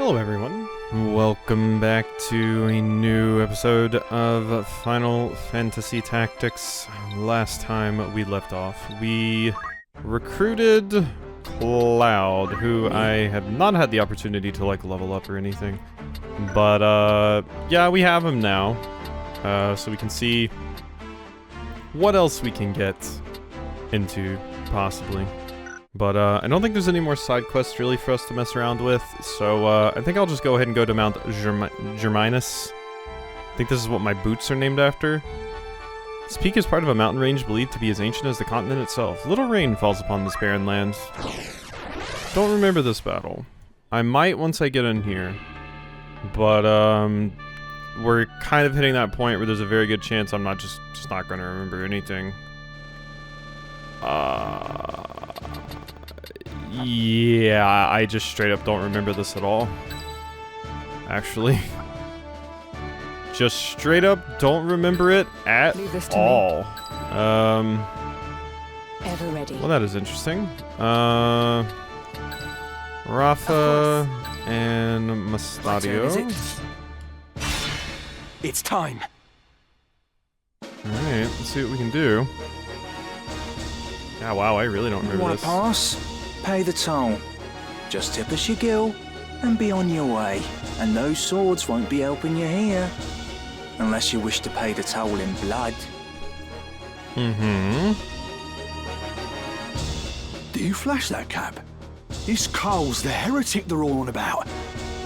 Hello everyone, welcome back to a new episode of Final Fantasy Tactics. Last time we left off, we recruited Cloud, who I have not had the opportunity to level up or anything. But yeah, we have him now, so we can see what else we can get into, possibly. But I don't think there's any more side quests really for us to mess around with, so I think I'll just go ahead and go to Mount Germinas. I think this is what my boots are named after. This peak is part of a mountain range believed to be as ancient as the continent itself. Little rain falls upon this barren land. Don't remember this battle. I might once I get in here, but we're kind of hitting that point where there's a very good chance I'm not just not going to remember anything. Yeah, I just straight up don't remember this at all. Actually. Just straight up don't remember it at all. Ever ready. Well, that is interesting. Rafa and Mustadio. It's time. Alright, let's see what we can do. Yeah, wow, I really don't remember Want this. to pass? Pay the toll. Just tip us your gill and be on your way. And those swords won't be helping you here. Unless you wish to pay the toll in blood. Mm-hmm. Do you flash that cap? This Cole's the heretic they're all on about.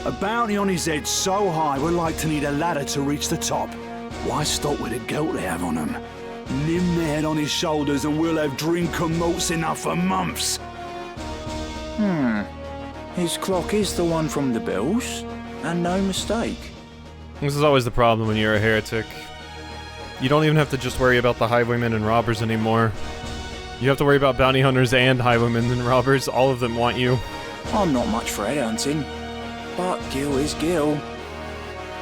A bounty on his head so high we're like to need a ladder to reach the top. Why stop with the guilt they have on him? Limb their head on his shoulders and we'll have drink and malts enough for months. His clock is the one from the bills, and no mistake. This is always the problem when you're a heretic. You don't even have to just worry about the highwaymen and robbers anymore. You have to worry about bounty hunters and highwaymen and robbers. All of them want you. I'm not much for headhunting, but Gil is Gil.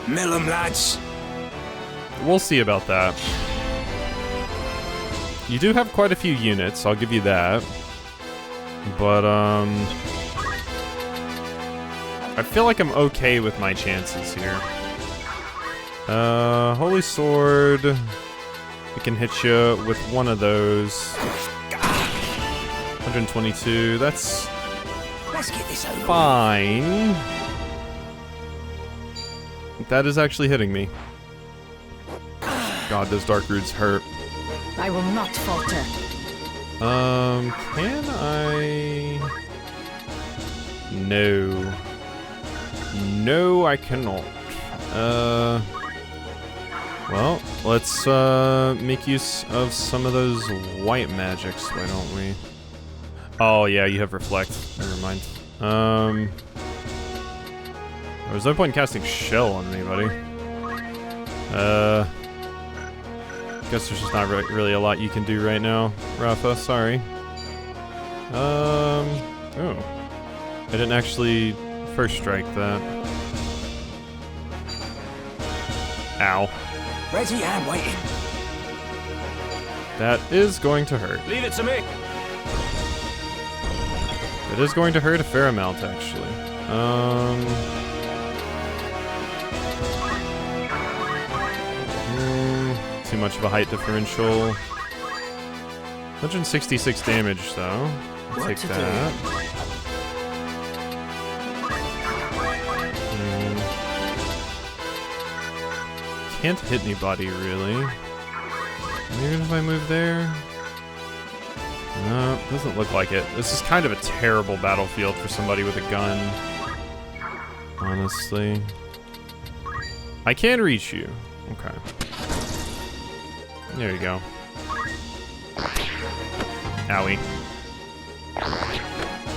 Mill 'em, lads. We'll see about that. You do have quite a few units, I'll give you that. But, I feel like I'm okay with my chances here. Holy Sword. We can hit you with one of those. 122, that's Let's get this over. fine. That is actually hitting me. God, those dark roots hurt. I will not falter. Can I? No. No, I cannot. Well, let's, make use of some of those white magics, why don't we? Oh, yeah, you have Reflect. Never mind. There's no point in casting Shell on anybody. Guess there's just not really a lot you can do right now, Rafa, sorry. Oh. I didn't actually first strike that. Ow. Ready and waiting. That is going to hurt. Leave it to me. It is going to hurt a fair amount, actually. Too much of a height differential. 166 damage, though. I'll take that. Can't hit anybody, really. Maybe if I move there? No, doesn't look like it. This is kind of a terrible battlefield for somebody with a gun. Honestly. I can reach you. Okay. There you go. Owie.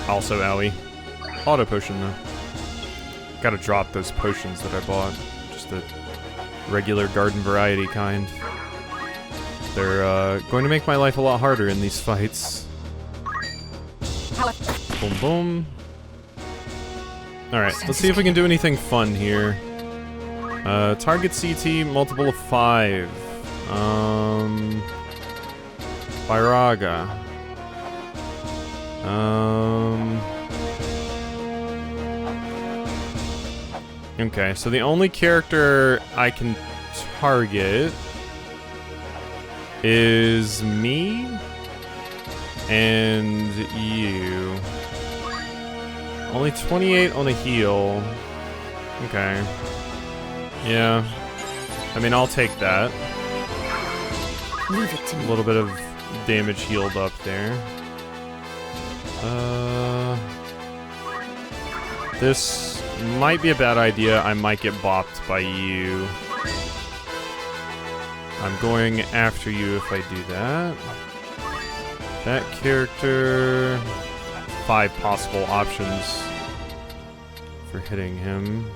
Also owie. Auto potion, though. Gotta drop those potions that I bought. Just the regular garden variety kind. They're going to make my life a lot harder in these fights. Boom, boom. Alright, let's see if we can do anything fun here. Target CT, multiple of 5. Byraga. Okay, so the only character I can target is me and you. Only 28 on a heal. Okay. Yeah. I mean, I'll take that. Leave it to A me. little bit of damage healed up there. This might be a bad idea. I might get bopped by you. I'm going after you if I do that. That character... 5 possible options for hitting him.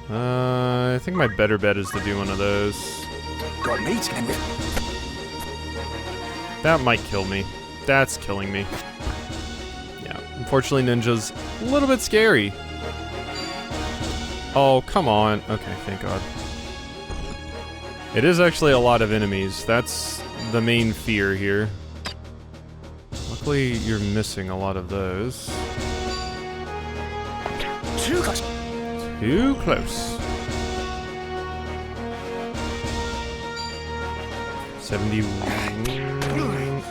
I think my better bet is to do one of those. Got me to That might kill me. That's killing me. Yeah, unfortunately Ninja's a little bit scary. Oh, come on. Okay, thank God. It is actually a lot of enemies. That's the main fear here. Luckily, you're missing a lot of those. Too close. Too close. 70.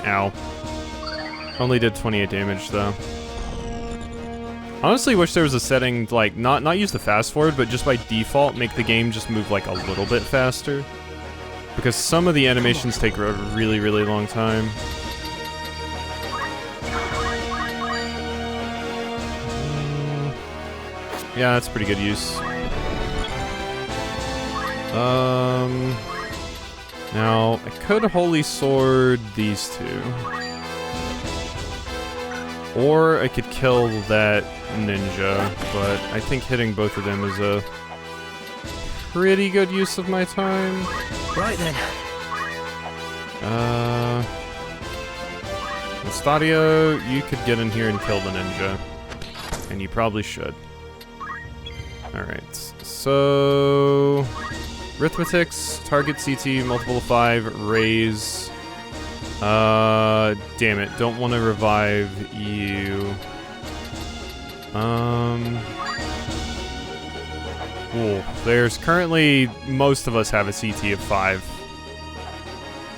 Ow. Only did 28 damage though. Honestly, wish there was a setting to, like, not use the fast forward, but just by default make the game just move like a little bit faster. Because some of the animations take a really, really long time. Yeah, that's pretty good use. Now, I could Holy Sword these two. Or I could kill that ninja, but I think hitting both of them is a pretty good use of my time. Right then. Stadio, you could get in here and kill the ninja. And you probably should. Alright, so... Arithmetics, target CT, multiple of 5, raise. Damn it, don't want to revive you. Cool. There's currently, most of us have a CT of 5.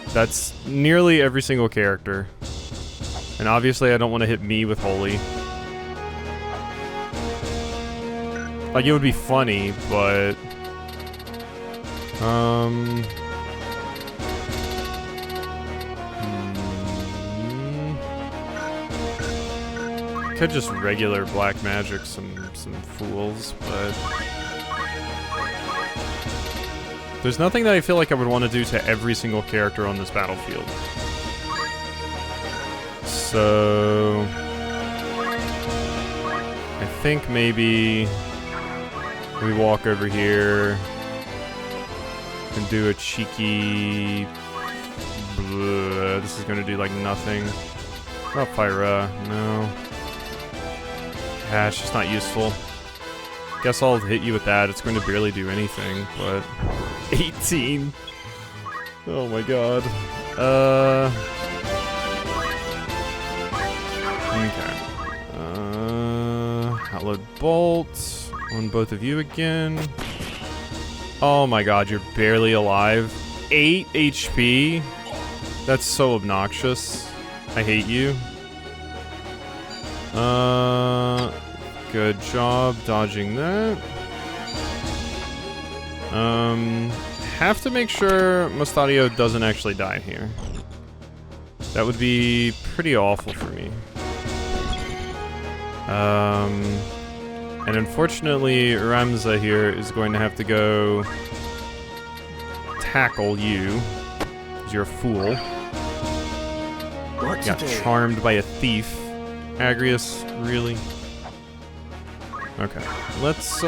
That's nearly every single character. And obviously I don't want to hit me with Holy. Like, it would be funny, but... Could just regular black magic some fools, but... There's nothing that I feel like I would want to do to every single character on this battlefield. So... I think maybe... we walk over here and do a cheeky... This is gonna do like nothing. Not Pyra, no. Yeah, it's just not useful. Guess I'll hit you with that. It's going to barely do anything, but... 18! Oh my god. Okay. Outload Bolt on both of you again. Oh my god, you're barely alive. 8 HP? That's so obnoxious. I hate you. Good job dodging that. Have to make sure Mustadio doesn't actually die here. That would be pretty awful for me. And unfortunately, Ramza here is going to have to go tackle you, because you're a fool. What Got to do? charmed by a thief. Agrius, really? Okay, let's,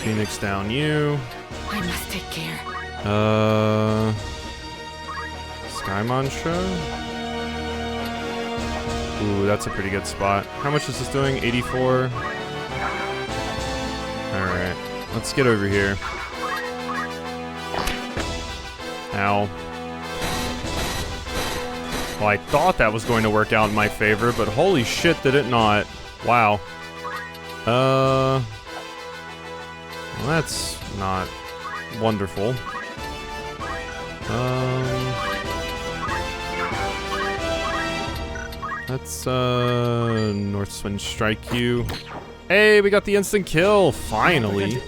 Phoenix down you. I must take care. Skymon show? Ooh, that's a pretty good spot. How much is this doing? 84? Alright, let's get over here. Ow. Well, I thought that was going to work out in my favor, but holy shit did it not. Wow. Well, that's not wonderful. Let's North Wind strike you. Hey, we got the instant kill, finally.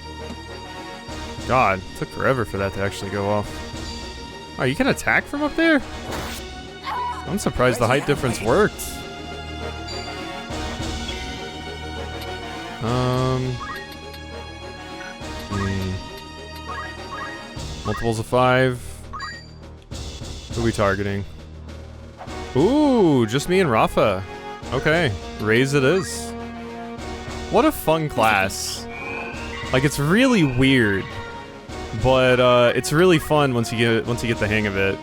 God, it took forever for that to actually go off. Oh, you can attack from up there? I'm surprised the height difference worked. Multiples of 5. Who are we targeting? Ooh, just me and Rafa. Okay, raise it is. What a fun class. Like, it's really weird, but it's really fun once you get the hang of it.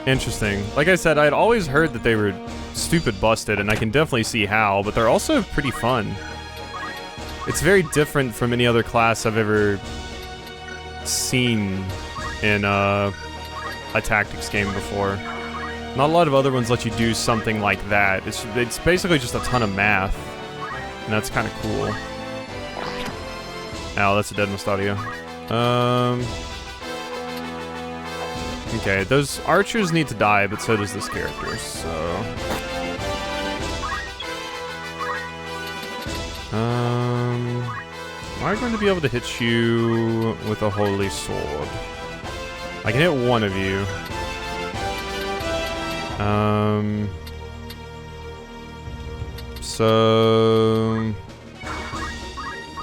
Interesting. Like I said, I'd always heard that they were stupid busted, and I can definitely see how, but they're also pretty fun. It's very different from any other class I've ever seen in a tactics game before. Not a lot of other ones let you do something like that. It's basically just a ton of math, and that's kind of cool. Ow, that's a dead Mustadio. Okay, those archers need to die, but so does this character, so... Am I going to be able to hit you with a holy sword? I can hit one of you. So...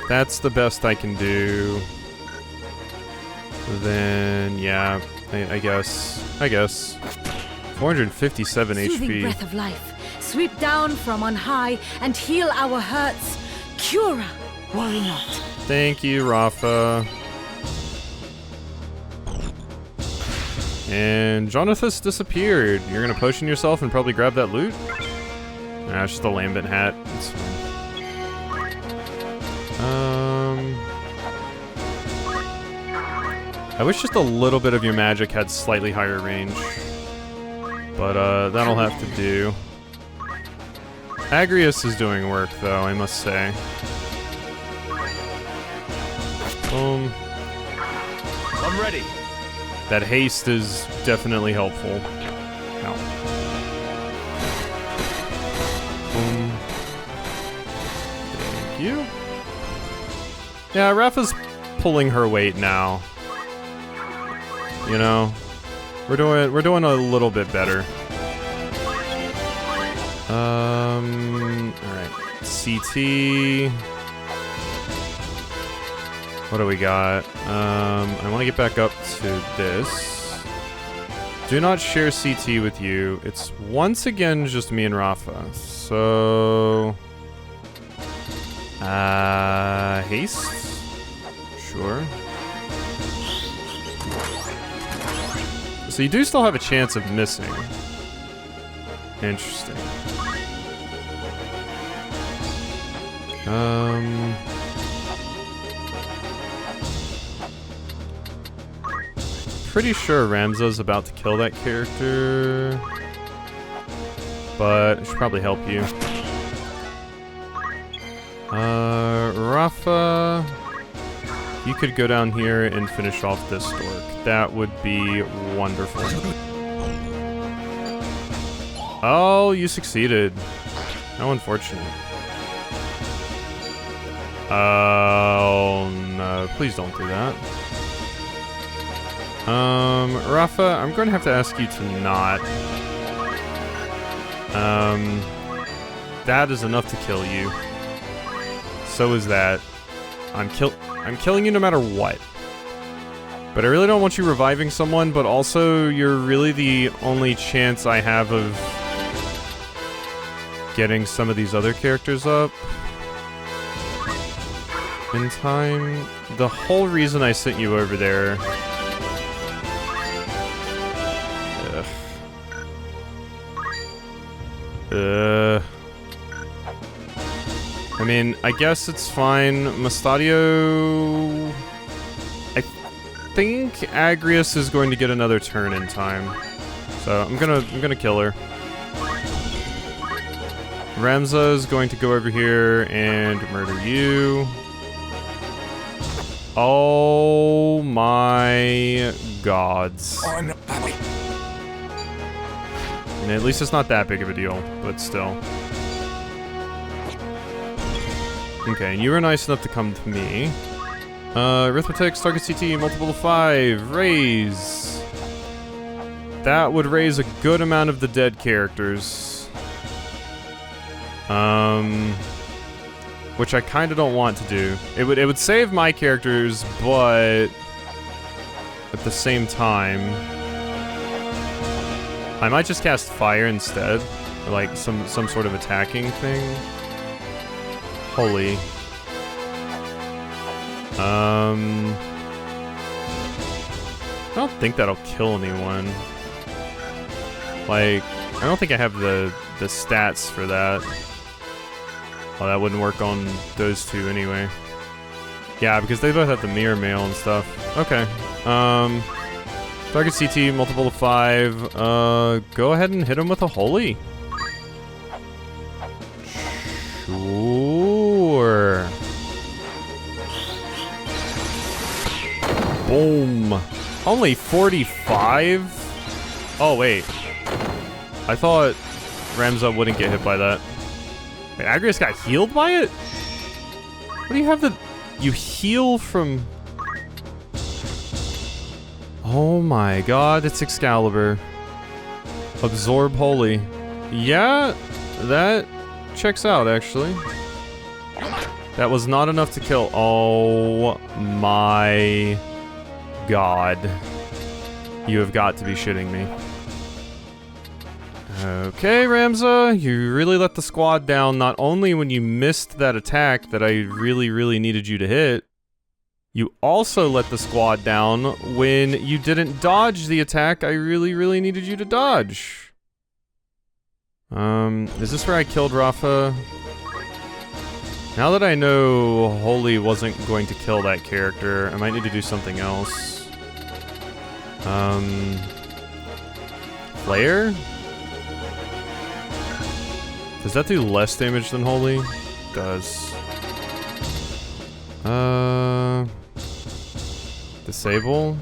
That's the best I can do. Then, yeah, I guess. 457 Soothing HP. breath of life, sweep down from on high and heal our hurts. Cura, worry not. Thank you, Rafa. And Jonathas disappeared. You're gonna potion yourself and probably grab that loot? Nah, it's just a lambent hat. It's fine. I wish just a little bit of your magic had slightly higher range. But, that'll have to do. Agrius is doing work, though, I must say. Boom. I'm ready. That haste is definitely helpful. Ow. Boom. Thank you. Yeah, Rafa's pulling her weight now. You know, we're doing a little bit better. All right, CT. What do we got? I want to get back up to this. Do not share CT with you. It's once again just me and Rafa. So, haste. Sure. So you do still have a chance of missing. Interesting. Pretty sure Ramza's about to kill that character, but it should probably help you. Rafa, you could go down here and finish off this dork. That would be wonderful. Oh, you succeeded. How unfortunate. Oh, no. Please don't do that. Rafa, I'm going to have to ask you to not. That is enough to kill you. So is that. I'm killing you no matter what. But I really don't want you reviving someone, but also you're really the only chance I have of getting some of these other characters up in time. The whole reason I sent you over there... I mean, I guess it's fine. Mustadio... I think Agrius is going to get another turn in time. So I'm gonna kill her. Ramza is going to go over here and murder you. Oh my gods. I'm And at least it's not that big of a deal, but still. Okay, you were nice enough to come to me. Arithmetic, target CT, multiple of 5, raise. That would raise a good amount of the dead characters. Which I kind of don't want to do. It would save my characters, but at the same time, I might just cast fire instead, or like some sort of attacking thing. Holy. I don't think that'll kill anyone. Like, I don't think I have the stats for that. Well, that wouldn't work on those two anyway. Yeah, because they both have the mirror mail and stuff. Okay. Target CT, multiple of 5. Go ahead and hit him with a holy. Sure. Boom. Only 45? Oh, wait. I thought Ramza wouldn't get hit by that. Wait, Agrius got healed by it? What do you have the... You heal from... Oh my god, it's Excalibur. Absorb Holy. Yeah, that checks out, actually. That was not enough to kill. Oh my god. You have got to be shitting me. Okay, Ramza, you really let the squad down not only when you missed that attack that I really needed you to hit, you also let the squad down when you didn't dodge the attack I really needed you to dodge. Is this where I killed Rafa? Now that I know Holy wasn't going to kill that character, I might need to do something else. Flare? Does that do less damage than Holy? It does. Disable?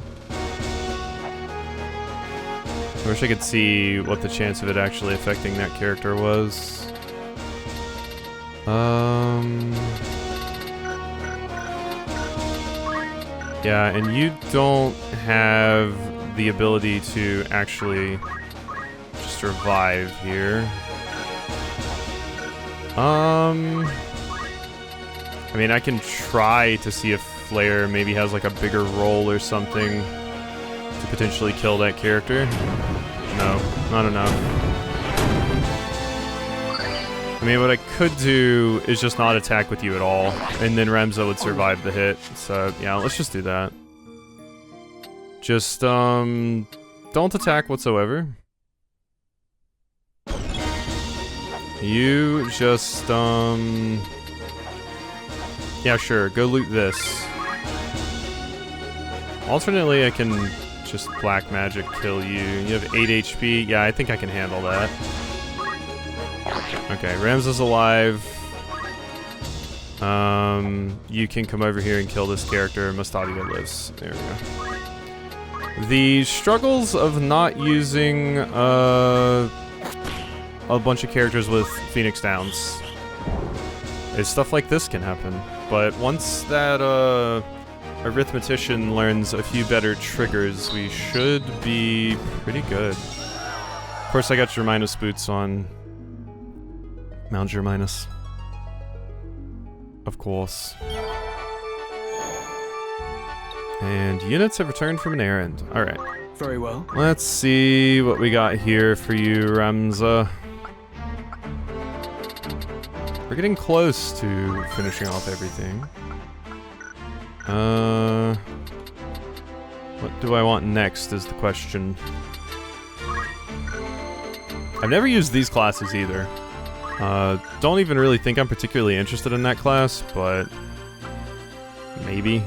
I wish I could see what the chance of it actually affecting that character was. Yeah, and you don't have the ability to actually just revive here. I mean, I can try to see if Flare maybe has like a bigger role or something to potentially kill that character. No, not enough. I mean, what I could do is just not attack with you at all, and then Ramza would survive the hit. So, yeah, let's just do that. Just, don't attack whatsoever. You just, yeah, sure, go loot this. Alternately, I can just black magic kill you. You have 8 HP. Yeah, I think I can handle that. Okay, Ramza's alive. You can come over here and kill this character. Mustadia lives. There we go. The struggles of not using, a bunch of characters with Phoenix Downs is stuff like this can happen. But once that, Arithmetician learns a few better triggers, we should be pretty good. Of course, I got Germinas boots on. Mount Germinas. Of course. And units have returned from an errand. Alright. Very well. Let's see what we got here for you, Ramza. We're getting close to finishing off everything. What do I want next is the question. I've never used these classes either. Don't even really think I'm particularly interested in that class, but maybe.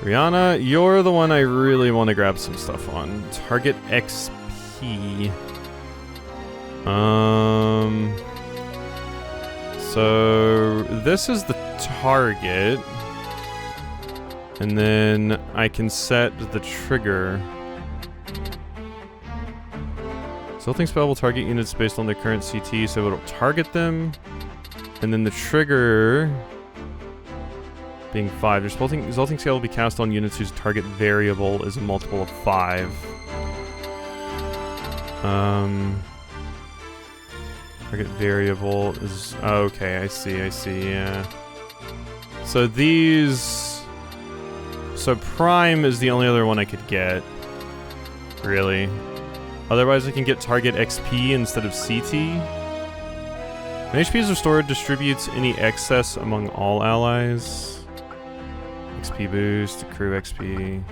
Rihanna, you're the one I really want to grab some stuff on. Target XP. So this is the target. And then I can set the trigger. Something spell will target units based on their current CT, so it'll target them. And then the trigger being 5. Your resulting scale will be cast on units whose target variable is a multiple of 5. Target variable is... okay, I see, yeah. So these... So Prime is the only other one I could get. Really. Otherwise I can get target XP instead of CT. When HP is restored, distributes any excess among all allies. XP boost, crew XP.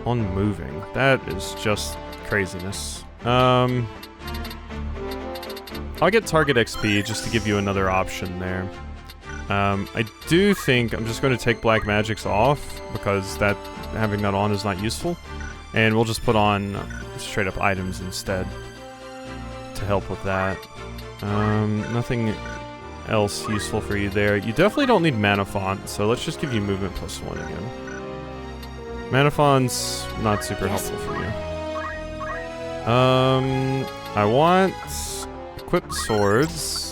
On moving. That is just craziness. I'll get target XP just to give you another option there. I do think I'm just going to take Black Magics off because having that on is not useful. And we'll just put on straight up items instead to help with that. Nothing else useful for you there. You definitely don't need Mana Font, so let's just give you movement +1 again. Mana Font's not super helpful for you. I want equipped swords.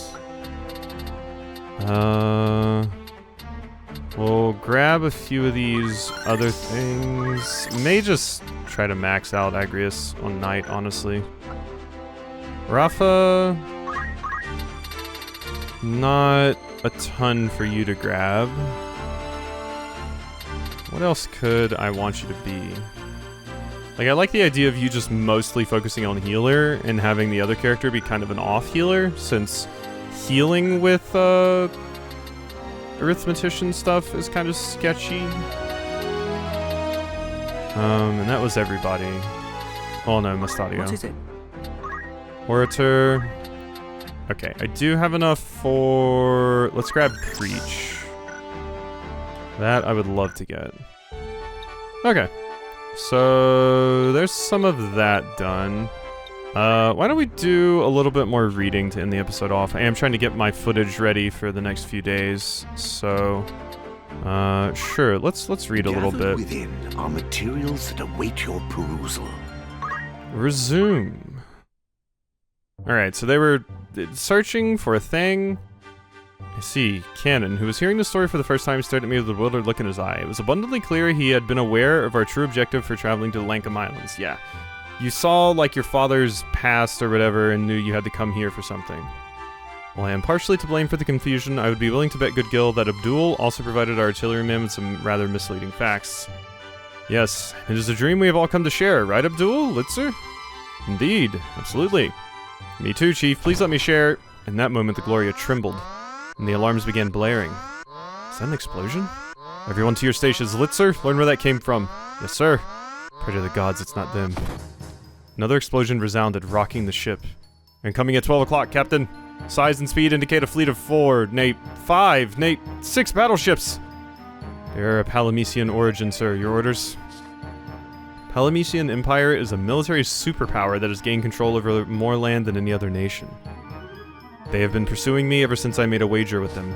We'll grab a few of these other things. May just try to max out Agrius on Knight, honestly. Rafa, not a ton for you to grab. What else could I want you to be? Like, I like the idea of you just mostly focusing on healer and having the other character be kind of an off healer, since healing with arithmetician stuff is kind of sketchy. And that was everybody. Oh no, Mustadio. What is it? Orator. Okay, I do have enough for... Let's grab Preach. That I would love to get. Okay. So, there's some of that done. Why don't we do a little bit more reading to end the episode off? I am trying to get my footage ready for the next few days, so... sure, let's read a little bit. Within are materials that await your perusal. Resume. Alright, so they were searching for a thing. I see. Cannon, who was hearing the story for the first time, stared at me with a bewildered look in his eye. It was abundantly clear he had been aware of our true objective for traveling to the Lankham Islands. Yeah. You saw, like, your father's past or whatever and knew you had to come here for something. While I am partially to blame for the confusion, I would be willing to bet good Gil that Abdul also provided our artilleryman with some rather misleading facts. Yes, it is a dream we have all come to share, right, Abdul, Litzer? Indeed, absolutely. Me too, Chief. Please let me share. In that moment, the Gloria trembled, and the alarms began blaring. Is that an explosion? Everyone to your stations. Litzer, learn where that came from. Yes, sir. Pray to the gods it's not them. Another explosion resounded, rocking the ship. Incoming at 12 o'clock, Captain. Size and speed indicate a fleet of 4, nay, 5, nay, 6 battleships. They are of Palamecian origin, sir. Your orders? Palamecian Empire is a military superpower that has gained control over more land than any other nation. They have been pursuing me ever since I made a wager with them.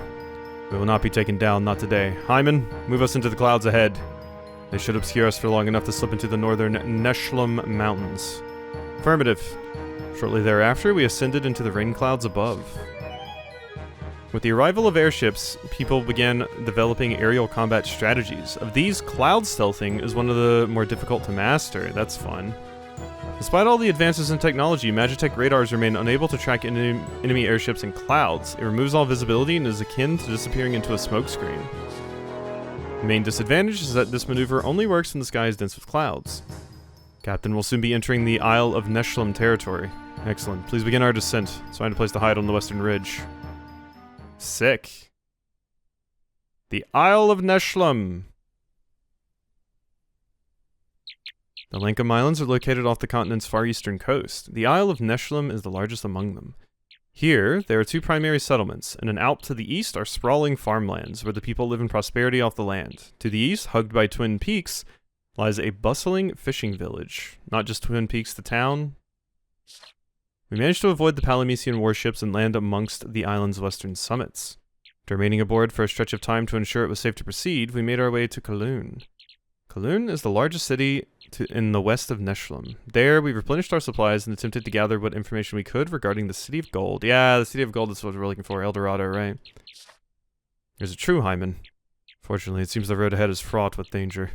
We will not be taken down, not today. Hyman, move us into the clouds ahead. They should obscure us for long enough to slip into the northern Neshlum Mountains. Affirmative. Shortly thereafter, we ascended into the rain clouds above. With the arrival of airships, people began developing aerial combat strategies. Of these, cloud stealthing is one of the more difficult to master. That's fun. Despite all the advances in technology, Magitech radars remain unable to track enemy airships in clouds. It removes all visibility and is akin to disappearing into a smokescreen. The main disadvantage is that this maneuver only works when the sky is dense with clouds. Captain will soon be entering the Isle of Neshlum territory. Excellent. Please begin our descent. Let's find a place to hide on the western ridge. Sick. The Isle of Neshlum. The Lankham Islands are located off the continent's far eastern coast. The Isle of Neshlum is the largest among them. Here, there are 2 primary settlements. In an alp to the east are sprawling farmlands, where the people live in prosperity off the land. To the east, hugged by Twin Peaks, lies a bustling fishing village. Not just Twin Peaks the town, We managed to avoid the Palamecian warships and land amongst the island's western summits. After remaining aboard for a stretch of time to ensure it was safe to proceed, we made our way to Kowloon. Kowloon is the largest city in the west of Neshlum. There, we replenished our supplies and attempted to gather what information we could regarding the City of Gold. Yeah, the City of Gold is what we're looking for, El Dorado, right? There's a true Hyman. Fortunately, it seems the road ahead is fraught with danger.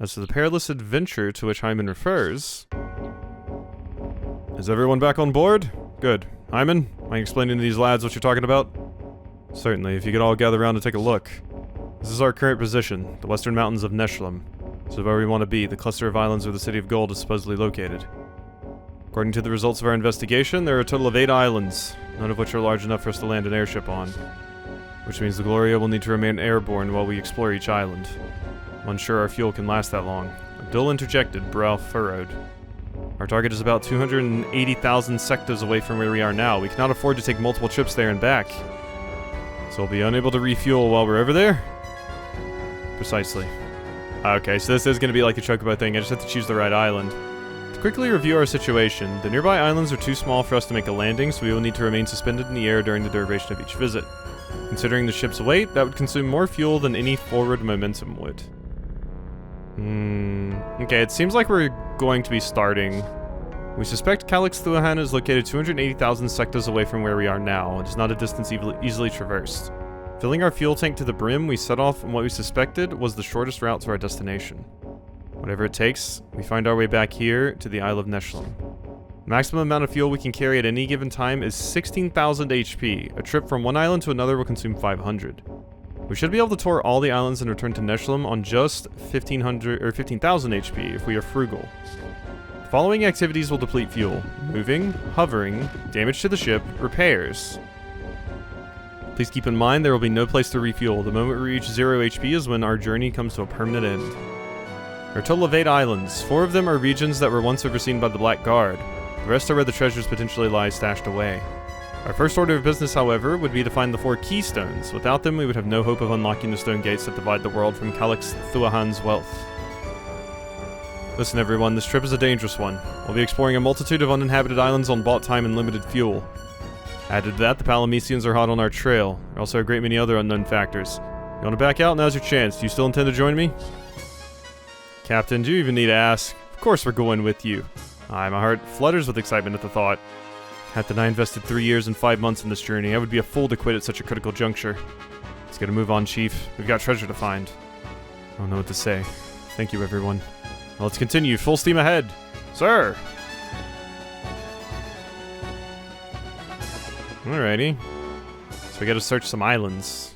As for the perilous adventure to which Hyman refers... Is everyone back on board? Good. Hyman, am I explaining to these lads what you're talking about? Certainly, if you could all gather around and take a look. This is our current position, the western mountains of Neshlum. So where we want to be, the cluster of islands where the City of Gold is supposedly located. According to the results of our investigation, there are a total of 8 islands, none of which are large enough for us to land an airship on. Which means the Gloria will need to remain airborne while we explore each island. I'm unsure our fuel can last that long. Abdul interjected, brow furrowed. Our target is about 280,000 sectas away from where we are now. We cannot afford to take multiple trips there and back. So we'll be unable to refuel while we're over there? Precisely. Okay, so this is going to be like a chocobo thing. I just have to choose the right island. To quickly review our situation, the nearby islands are too small for us to make a landing, so we will need to remain suspended in the air during the duration of each visit. Considering the ship's weight, that would consume more fuel than any forward momentum would. Okay, it seems like we're going to be starting. We suspect Calix Thuahan is located 280,000 sectas away from where we are now. It is not a distance easily traversed. Filling our fuel tank to the brim, we set off on what we suspected was the shortest route to our destination. Whatever it takes, we find our way back here to the Isle of Neshlum. The maximum amount of fuel we can carry at any given time is 16,000 HP. A trip from one island to another will consume 500. We should be able to tour all the islands and return to Neshlum on just 15,000 HP if we are frugal. The following activities will deplete fuel: moving, hovering, damage to the ship, repairs. Please keep in mind there will be no place to refuel. The moment we reach 0 HP is when our journey comes to a permanent end. There are a total of 8 islands. 4 of them are regions that were once overseen by the Black Guard. The rest are where the treasures potentially lie stashed away. Our first order of business, however, would be to find the 4 keystones. Without them, we would have no hope of unlocking the stone gates that divide the world from Calix Thuahan's wealth. Listen everyone, this trip is a dangerous one. We'll be exploring a multitude of uninhabited islands on bought time and limited fuel. Added to that, the Palamecians are hot on our trail. There are also a great many other unknown factors. You want to back out? Now's your chance. Do you still intend to join me? Captain, do you even need to ask? Of course we're going with you. My heart flutters with excitement at the thought. Had I invested 3 years and 5 months in this journey, I would be a fool to quit at such a critical juncture. Let's get a move on, Chief. We've got treasure to find. I don't know what to say. Thank you, everyone. Well, let's continue. Full steam ahead. Sir! Alrighty. So we gotta search some islands.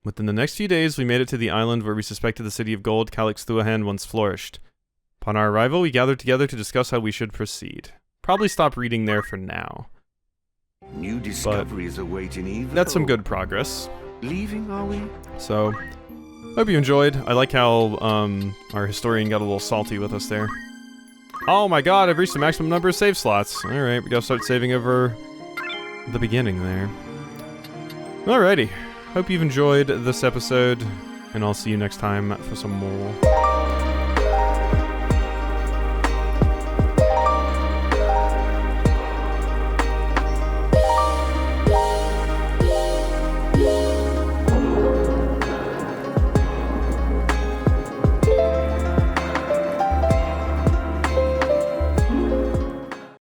Within the next few days, we made it to the island where we suspected the City of Gold, Calix Thuahan, once flourished. Upon our arrival, we gathered together to discuss how we should proceed. Probably stop reading there for now. New discoveries await in Ivalice. That's some good progress. Leaving, are we? So, hope you enjoyed. I like how our historian got a little salty with us there. Oh my god, I've reached the maximum number of save slots. Alright, we gotta start saving over the beginning there. Alrighty. Hope you've enjoyed this episode, and I'll see you next time for some more.